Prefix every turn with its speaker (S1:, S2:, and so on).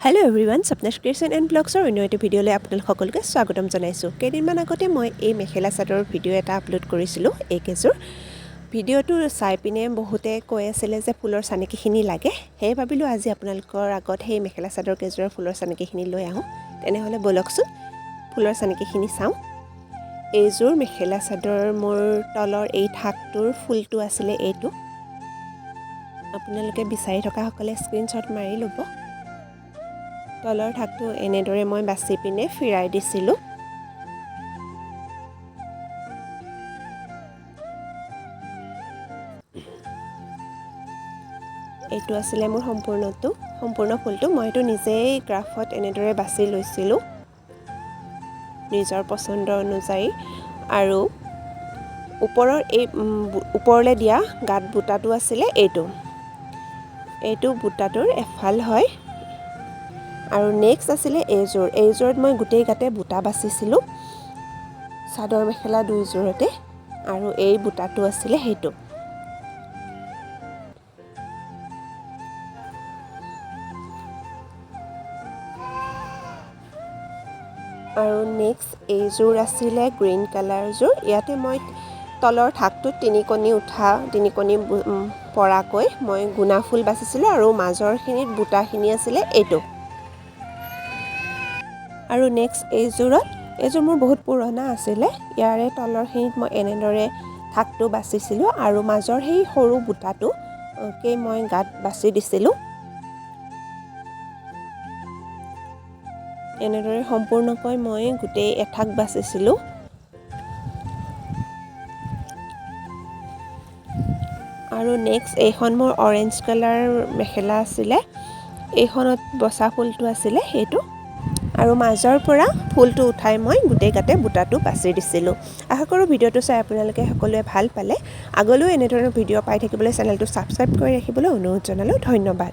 S1: Hello' everyone, স্বপ্নাছ creation and ব্লগছৰ অন্য এটা ভিডিঅ'লৈ আপোনালোক সকলোকে স্বাগতম জনাইছোঁ। কেইদিনমান আগতে মই এই মেখেলা চাদৰৰ ভিডিঅ' এটা আপলোড কৰিছিলোঁ এইকেইযোৰ। ভিডিঅ'টো চাই পিনে বহুতে কৈ আছিলে যে ফুলৰ চানেকিখিনি লাগে। সেয়ে ভাবিলোঁ আজি আপোনালোকৰ আগত সেই মেখেলা চাদৰ কেইযোৰৰ ফুলৰ চানেকিখিনি লৈ আহোঁ। তেনেহ'লে ব'লকচোন ফুলৰ চানেকিখিনি চাওঁ। এইযোৰ মেখেলা চাদৰ মোৰ তলৰ এই থাকটোৰ ফুলটো আছিলে এইটো। আপোনালোকে বিচাৰি থকাসকলে স্ক্ৰীনশ্বট মাৰি ল'ব। তলৰ থাকটো এনেদৰে মই বাছি পিনে ফিৰাই দিছিলোঁ। এইটো আছিলে মোৰ সম্পূৰ্ণ ফুলটো। মই এইটো নিজেই গ্ৰাফত এনেদৰে বাছি লৈছিলোঁ নিজৰ পচন্দ অনুযায়ী। আৰু ওপৰলৈ দিয়া গাঁত বুটাটো আছিলে এইটো বুটাটোৰ এফাল হয়। আৰু নেক্সট আছিলে এইযোৰত মই গোটেই গাতে বুটা বাচিছিলোঁ চাদৰ মেখেলা দুইযোৰতে। আৰু এই বুটাটো আছিলে সেইটো। আৰু নেক্সট এইযোৰ আছিলে গ্ৰীণ কালাৰযোৰ। ইয়াতে মই তলৰ থাকটোত তিনি কণী পৰাকৈ মই গুণা ফুল বাচিছিলোঁ আৰু মাজৰখিনিত বুটাখিনি আছিলে এইটো। আৰু নেক্সট এইযোৰ মোৰ বহুত পুৰণা আছিলে। ইয়াৰে তলৰখিনিত মই এনেদৰে থাকটো বাচিছিলোঁ আৰু মাজৰ সেই সৰু বুটাটোকে মই গাত বাচি দিছিলোঁ। এনেদৰে সম্পূৰ্ণকৈ মই গোটেই এঠাক বাচিছিলোঁ। আৰু নেক্সট এইখন মোৰ অৰেঞ্জ কালাৰ মেখেলা আছিলে। এইখনত বচা ফুলটো আছিলে সেইটো। আৰু মাজৰ পৰা ফুলটো উঠাই মই গোটেই গাতে বুটাটো বাচি দিছিলোঁ। আশা কৰোঁ ভিডিঅ'টো চাই আপোনালোকে সকলোৱে ভাল পালে। আগলৈও এনেধৰণৰ ভিডিঅ' পাই থাকিবলৈ চেনেলটো ছাবস্ক্ৰাইব কৰি ৰাখিবলৈ অনুৰোধ জনালোঁ। ধন্যবাদ।